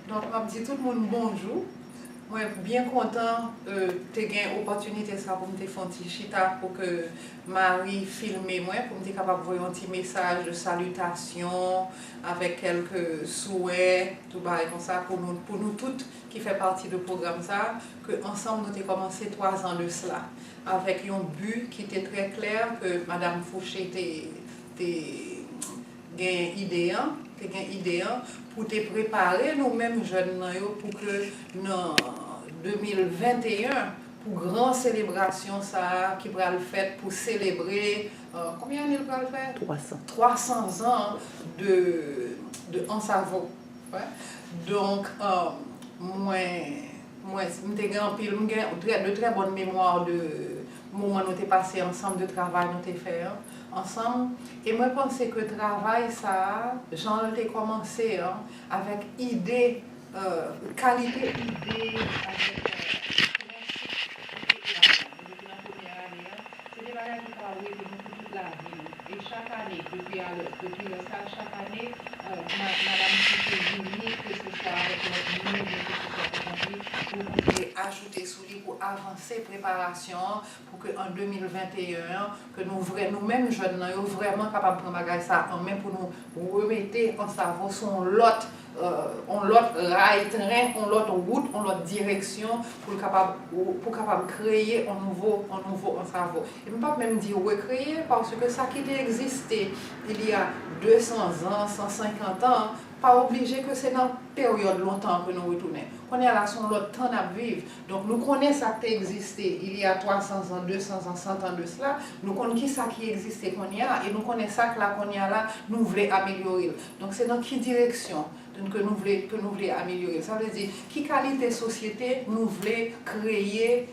Donc, je dis tout le monde bonjour. Moi, bien content de gagner l'opportunité pour me faire un petit chita pour que Marie filme moi, pour me capable de un petit message de salutation avec quelques souhaits, tout comme ça, pour nous toutes qui fait partie du programme ça, que ensemble nous avons commencé 3 ans de cela, avec un but qui était très clair, que Madame Fouché était idée pour te préparer nous-mêmes jeunes pour que dans 2021 pour grande célébration ça qui va le faire pour célébrer combien d'années va le faire 300 ans de Ansavo. Ouais. Donc moi j'ai de très bonne mémoire de moment nous t'ai passé ensemble de travail nous t'ai fait ensemble. Et moi, je pense que le travail, ça, j'en ai commencé avec idée, qualité idée, avec c'est des bagages qui travaillent pour toute la vie. Et chaque année, depuis le stade, chaque année, Madame Fouché, que ce soit avec notre ministre, que ce soit avec notre pour ajouter sous lui, pour avancer préparation, pour qu'en 2021, que nous-mêmes jeunes, nous vraiment capables de prendre bagage ça en main pour nous remettre en cerveau son lot. On l'autre rail train, on l'autre route, on l'autre direction pour capable créer un nouveau cerveau. Et ne pas même dire recréer parce que ça qui existait il y a 200 ans, 150 ans, pas obligé que c'est dans une période longtemps que nous retournons. On est là sur l'autre temps à vivre. Donc nous connaissons ça qui existait il y a 300 ans, 200 ans, 100 ans de cela. Nous connaissons ça qui existait qu'on y a et nous connaissons ça que là qu'on y a là, nous voulons améliorer. Donc c'est dans quelle direction que nous voulons améliorer. Ça veut dire, quelle qualité de société nous voulons créer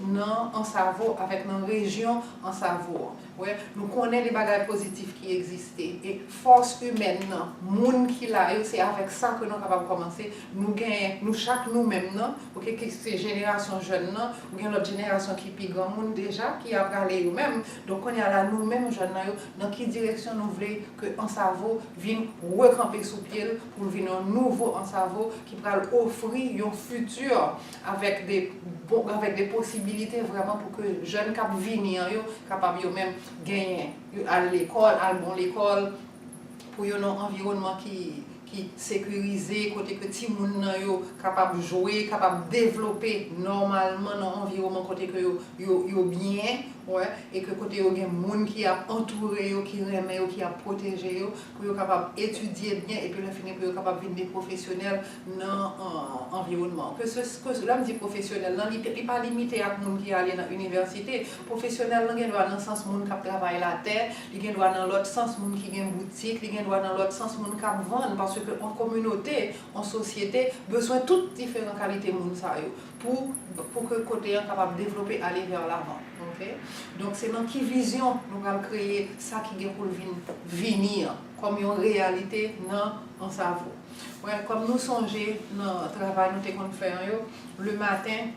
en cerveau, avec nos régions en cerveau. Ouais, nous connaissons les bagages positifs qui existaient. Et force humaine, monde qui là, c'est avec ça que nous sommes capables de commencer. Nous gagnons, nous chaque nous-mêmes, okay, que c'est génération jeune, ou bien notre génération qui est grand monde déjà, qui a parlé nous-mêmes. Donc on est là nous-mêmes jeunes, dans quelle direction nous voulons que en cerveau vienne recamper sous pied pour venir un nouveau en cerveau qui va offrir un futur avec des possibilités vraiment pour que les jeunes qui viennent capables de même gagner à l'école, à l'école, pour un environnement qui sécurisé, côté que tout le monde est capable de jouer, capable de développer normalement dans l'environnement, côté que yo bien, ouais, et que côté yo gen monde qui a entouré yo, qui remet yo, qui a protégé yo, pour yo capable étudier bien et puis le finir pour yo capable devenir des professionnels dans l'environnement. Que là me dit professionnel, là il n'est pas limité à monde qui aller dans l'université. Professionnel là il doit dans le sens monde qui travaille la terre, il doit dans l'autre sens monde qui gagne boutique, il doit dans l'autre sens monde qui vend parce que en communauté, en société, besoin de toutes différentes qualités pour que le côté est capable de développer, aller vers l'avant. Okay? Donc c'est dans quelle vision nous allons créer ça qui est pour venir comme une réalité dans le cerveau. Ouais, comme nous songeons dans le travail que nous avons fait le matin,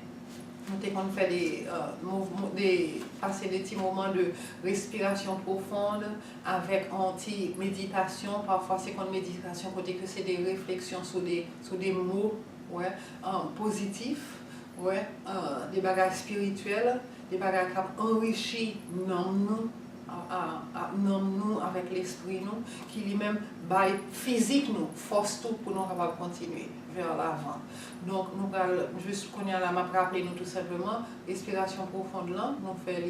nous avons fait passer des petits moments de respiration profonde avec anti-méditation. Parfois, c'est une méditation côté que c'est des réflexions sur des mots ouais, positifs, ouais, des bagages spirituels, des bagages qui enrichissent nous avec l'esprit nous, qui lui-même by physique nous force tout pour nous capables continuer vers l'avant. Donc nous allons juste qu'on y a là m'a rappeler nous tout simplement respiration profonde là, nous fait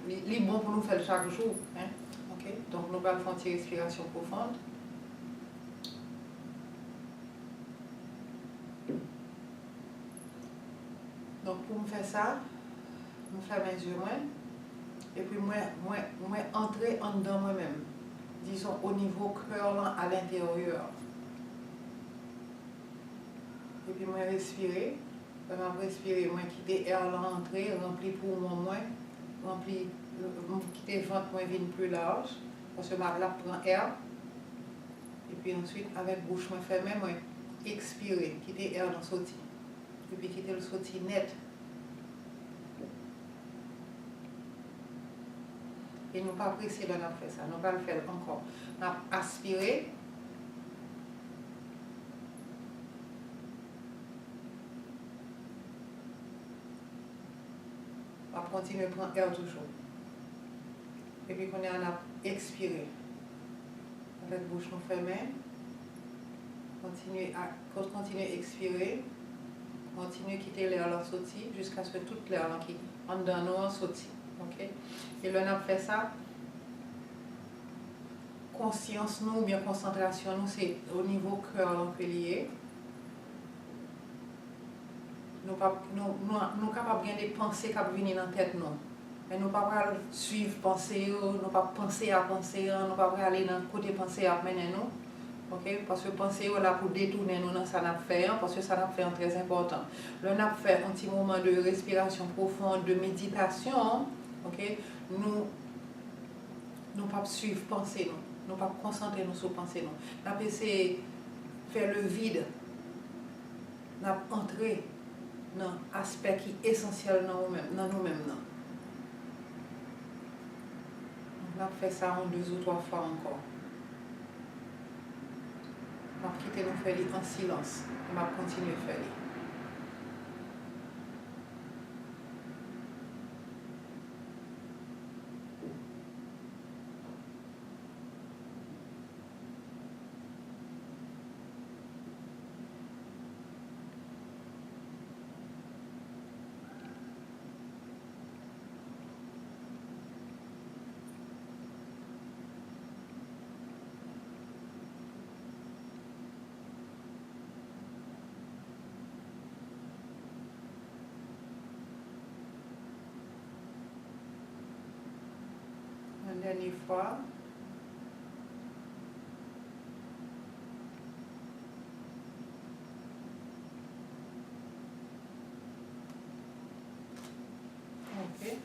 les bon pour nous faire chaque jour, hein. OK? Donc nous allons faire une respiration profonde. Donc pour me faire ça, je ferme mes yeux et puis moi entrer en dedans moi-même, disons au niveau cœur là à l'intérieur. Et puis moi respirer, pendant respirer, moi quitter l'air là entrer, rempli pour moi, rempli quitter le ventre moi vient plus large, parce que ma là prend air. Et puis ensuite avec bouche moi fermée, moi expirer, quitter l'air dans sortie. Et puis quitter le sortie net. Et nous pas presser là dans faire ça, nous pas le faire encore. On a aspiré. On continue à prendre air toujours. Et puis, on a expiré. Avec bouche nous fermée. Continuez à expirer. Continuez à quitter l'air là sorti jusqu'à ce que toute l'air qui en dedans nous sorti. OK? Et là, on a fait ça. Conscience nous, ou bien concentration nous, c'est au niveau cœur que lié. Nous sommes capables de des pensées qui viennent dans la tête nous. Mais nous ne pouvons pas suivre pensées, nous ne pouvons pas penser à penser, nous ne pouvons pas aller dans le côté pensée à mener nous. Okay? Parce que penser là pour détourner nous dans ça n'a fait, parce que ça n'a fait très important. Là, on a fait un petit moment de respiration profonde, de méditation. Okay? Nous ne pouvons pas suivre pensée nous. Nous ne pouvons pas concentrer nous sur pensée nous. Nous avons essayé de faire le vide. Nous avons entré dans un aspect qui est essentiel dans nous-mêmes. On va faire ça en 2 ou 3 fois encore. On va quitter nos feuilles en silence. On va continuer à faire. Une dernière fois. Ok.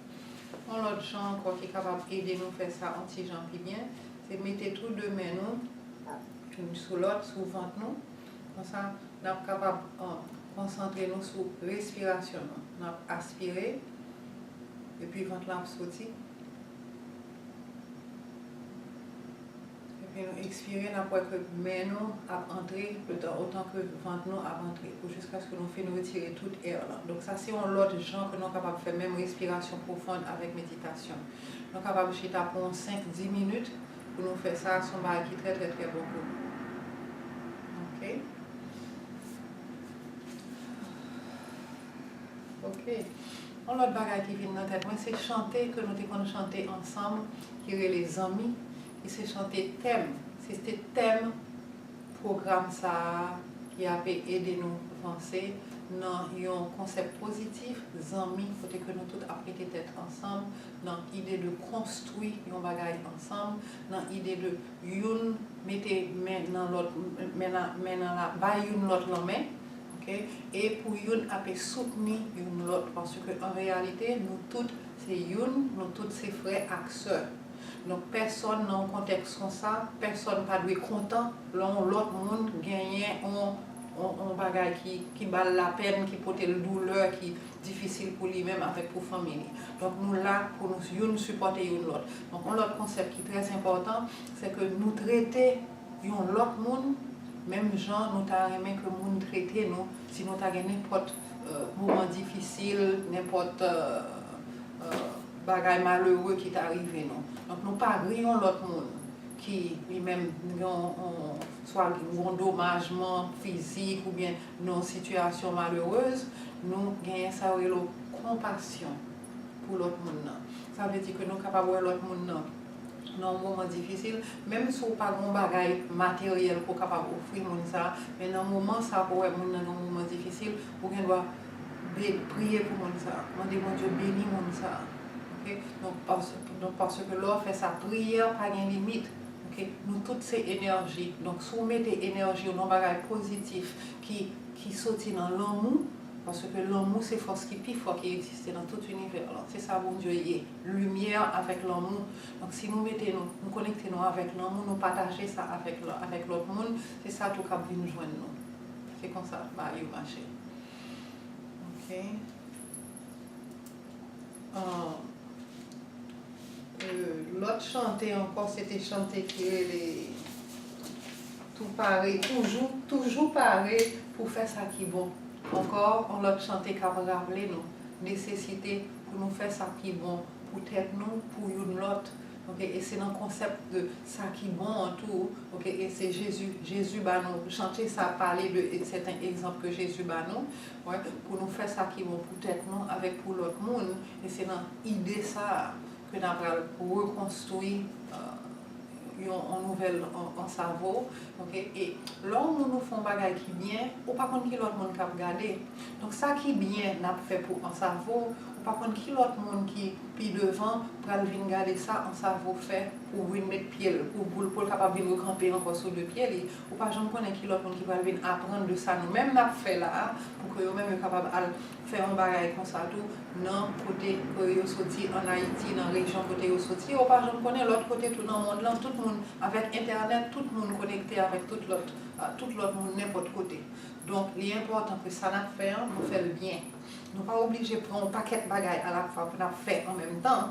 On l'autre chant encore qui est capable d'aider nous à faire ça anti-jean bien, c'est mettre tous deux mains nous, une sous l'autre, sous le ventre nous. Comme ça, nous sommes capables de concentrer nous sur la respiration. Nous aspirer et puis le ventre là sortir. Et nous expirer, nous avons que main nous a entré autant que le ventre nous a entré, jusqu'à ce que nous fassions retirer toute air là. Donc ça c'est un autre genre que nous sommes capables de faire, même respiration profonde avec méditation. Nous sommes capables de chiter pour 5-10 minutes pour nous faire ça, c'est un bagage qui est très très bon pour nous. Ok? Ok. Un autre bagage qui vient dans la tête, c'est chanter que nous avons chanté ensemble, qui est les amis. Et c'est chanter thème. C'est ce thème, programme ça, qui a aidé nous à avancer dans un concept positif, amis, faut que nous tous apprêter tête ensemble, dans l'idée de construire un bagage ensemble, dans l'idée de mettre main dans l'autre, main dans la baille une l'autre la main, okay? Et pour soutenir l'autre, parce qu'en réalité, nous tous, c'est nous tous, c'est frères et sœurs. Donc, personne dans un contexte comme ça, personne n'a pas content, l'autre monde gagne un bagage qui bat la peine, qui porte la douleur, qui est difficile pour lui-même avec pour la famille. Donc, nous là pour nous supporter l'autre. Donc, un autre concept qui est très important, c'est que nous traiter l'autre monde, même gens, nous avons aimé que nous traiter nous, si nous avons n'importe moment difficile, n'importe bagage malheureux qui est arrivé nous. Donc nous pas rions l'autre monde qui lui-même soit un endommagement physique ou bien une situation malheureuse, nous gagnons ça avec la compassion pour l'autre monde. Ça veut dire que nous sommes capables de voir l'autre monde dans un moment difficile, même si nous n'avons pas de bagage matériel pour capable offrir ça, mais dans un moment ça pour être dans un moment difficile, vous doit prier pour ça, demander mon Dieu bénir ça. Okay? Donc parce que l'on fait sa prière pas de limite. Okay? Nous toutes ces énergies. Donc si vous mettez énergie dans un bagage positif qui sortit dans l'amour, parce que l'amour c'est force qui est plus fort qui existe dans tout l'univers. C'est ça bon Dieu est lumière avec l'amour. Donc si nous mettons nous connectons avec l'amour, nous partageons ça avec l'autre monde, c'est ça tout qui vient nous joindre nous. C'est comme ça bah il marche. OK. L'autre chanter encore, c'était chanter qui est tout pareil, toujours pareil pour faire ça qui est bon. Encore, on l'autre chanter qui va rappeler nous nécessité pour nous faire ça qui est bon pour tête nous, pour une l'autre. Okay? Et c'est dans le concept de ça qui est bon en tout. Okay? Et c'est Jésus. Jésus, bah, nous chanter ça, parler de certains exemples que Jésus, bah, nous, ouais, pour nous faire ça qui est bon pour tête nous, avec pour l'autre monde. Et c'est dans l'idée ça que nous allons reconstruire en nouvelle en cerveau. Okay? Et là où nous faisons des choses qui bien, ou pas contre qui l'autre monde qui a regardé. Donc ça qui bien n'a fait pour un cerveau, ou pas contre qui l'autre monde qui puis devant pour venir garder ça en cerveau fait pour venir mettre pied pour capable de camper encore sur deux pieds, ou pas j'en connais qui l'autre monde qui va venir apprendre de ça nous même n'a fait là pour que eux même capable de faire un bagage comme ça tout dans côté que yo sorti en Haïti dans région côté yo sorti, ou pas j'en connais l'autre côté tout dans le monde là, tout le monde avec internet, tout le monde connecté avec tout l'autre monde n'importe côté. Donc l'important que ça n'a fait nous fait le bien. Nous ne sommes pas obligés de prendre un paquet de bagages à la fois pour faire en même temps.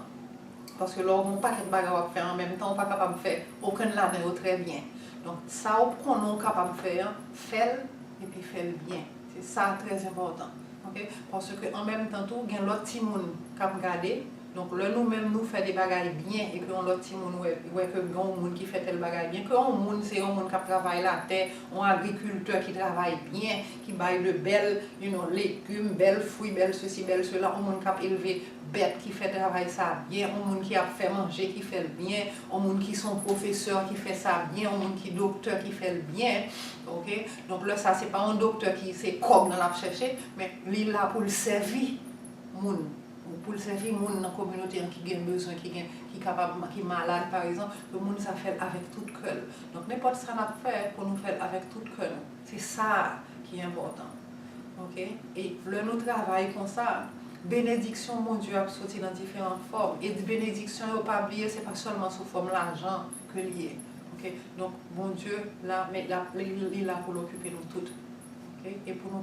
Parce que lorsqu'on a un paquet de bagages à faire en même temps, on n'est pas capable de faire aucun là très bien. Donc ça, on est capable de faire, faire et puis faire le bien. C'est ça très important. Okay? Parce qu'en même temps, il y a l'autre petit monde qui a regardé. Donc là, nous-mêmes, nous faisons des bagages bien et que l'autre petit monde, ouais, que un monde qui fait tel bagage bien. Que un monde, c'est un monde qui travaille la terre, un agriculteur qui travaille bien, qui baille de belles légumes, belles fruits, belles ceci, belles cela. Un monde qui a élevé bête qui fait travailler ça bien, un monde qui a fait manger, qui fait le bien, un monde qui sont professeurs qui fait ça bien, un monde qui est docteur qui fait le bien. Okay? Donc là, ça, c'est pas un docteur qui c'est comme dans la chercher, mais il est là pour le servir monde. Pour servir les gens dans la communauté qui a besoin, qui est capable, qui est malade par exemple, le monde ça fait avec tout cœur. Donc n'importe ce qu'on a fait pour nous faire avec tout cœur. C'est ça qui est important. Okay? Et le nous travaillons comme ça, bénédiction, mon Dieu, a sorti dans différentes formes. Et bénédiction, il ne faut pas oublier, ce n'est pas seulement sous forme d'argent que lié. Okay? Donc, bon Dieu, là, il est là pour l'occuper nous toutes. Okay? Et pour nous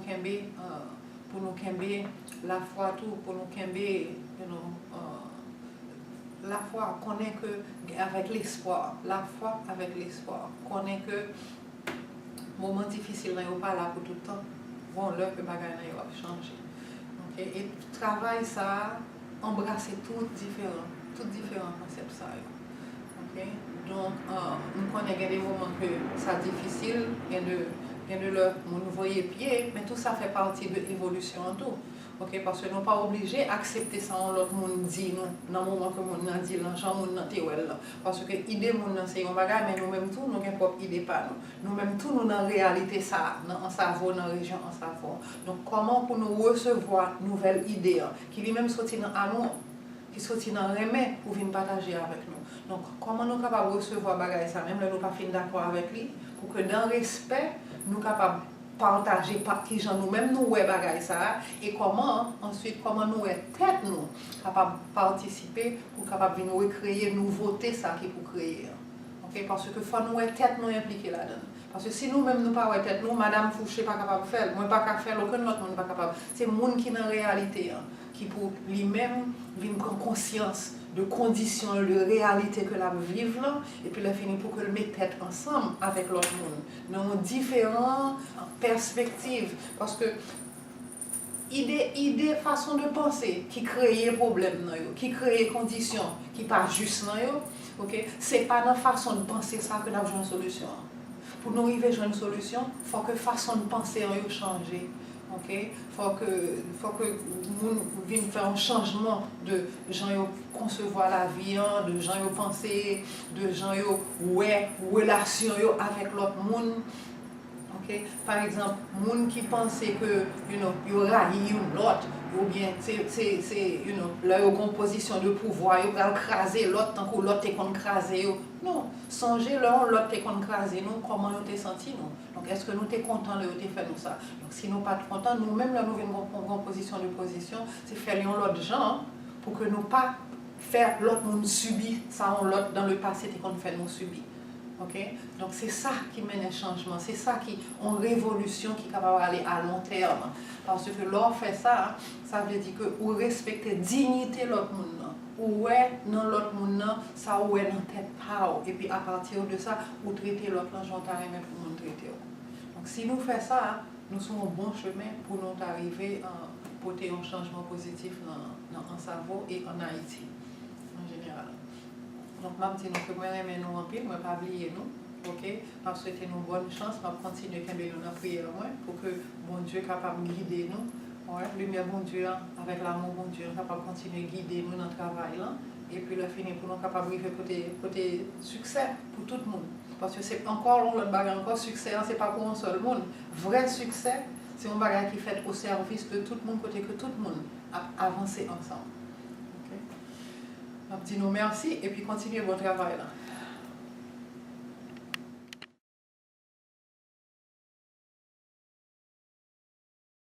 kembe la foi tout, pour nous kembe la foi, connaît que avec l'espoir, la foi avec l'espoir, connaît que moment difficile n'est pas là pour tout le temps, bon l'heure que bagaille va changer. Okay? Et travail ça, embrasser tout différents concepts ça. Okay? Donc nous connaissons des moments que c'est difficile, il y a de leur voyer pied, mais tout ça fait partie de l'évolution en tout. Okay? Parce que nous ne sommes pas obligés d'accepter ça en l'autre monde dit nous, dans le moment que nous avons dit, dans le champ nous avons parce que l'idée c'est un bagage, mais nous-mêmes tout, nous avons une propre idée pas nous. Nous-mêmes tout, nous avons réalité ça, dans le cerveau, dans la région en cerveau. Donc comment pour nous recevoir une nouvelle idée, qui lui-même sortit dans l'amour, qui sortit dans le remède pour venir partager avec nous. Donc comment nous sommes capables de recevoir bagage ça, même là nous ne sommes pas fin d'accord avec lui, pour que dans le respect, nous sommes capables partager partie gens nous-mêmes nous ouais bagaille ça et comment ensuite comment nous tête nous capable participer pour capable venir recréer nouveauté ça qui pour créer. OK parce que faut nous tête nous impliquer là-dedans. Parce que si nous-mêmes nous pas tête nous madame Fouché pas capable faire, moi pas capable faire aucun autre monde pas capable. C'est monde qui dans réalité qui pour lui-même venir prendre conscience de conditions, de réalité que la vivre et puis la finir pour que le mette tête ensemble avec l'autre monde dans différentes perspectives parce que idée façon de penser qui crée problème qui crée conditions qui pas juste OK c'est pas dans façon de penser ça que nous avons une solution pour nous arriver à une solution faut que façon de penser changer. Okay? Faut que nous vienne faire un changement de gens concevoir la vie, de gens penser, de gens ouais relation avec l'autre monde. Okay? Par exemple, monde qui pensait que y aura l'autre ou bien c'est leur composition de pouvoir, ils vont craser l'autre tant que l'autre est qu'on craser. Non, songez l'autre est qu'on craser nous comment nous t'es senti nous. Donc est-ce que nous t'es content de faire nous ça? Donc si nous pas content, nous même là nous venons en position de position, c'est faire l'autre gens pour que nous pas faire l'autre monde subir ça on l'autre dans le passé et qu'on fait nous subir. Okay? Donc c'est ça qui mène un changement, c'est ça qui une révolution qui est capable d'aller à long terme. Parce que l'on fait ça, ça veut dire que vous respectez la dignité de l'autre monde. Ou est dans l'autre monde, ça ou est dans tête pas. Et puis à partir de ça, vous traitez l'autre gens pour nous traiter. Donc si nous faisons ça, nous sommes au bon chemin pour nous arriver porter un changement positif dans le cerveau et en Haïti, en général. Donc, je dis que moi, j'aime nous en pile, moi, pas oublier nous. Ok, je souhaite nous bonne chance, je continue à nous dans prière pour que bon Dieu soit capable de guider nous. Ouais, lumière bon Dieu, avec l'amour bon Dieu, capable de continuer à guider nous dans le travail. Là, et puis le finir pour nous capable de côté succès pour tout le monde. Parce que c'est encore long, le bagage, encore succès, ce n'est pas pour un seul monde. Vrai succès, c'est un bagage qui fait au service de tout le monde, côté que tout le monde avance ensemble. Ok, je dis nous merci et puis continuez votre travail là.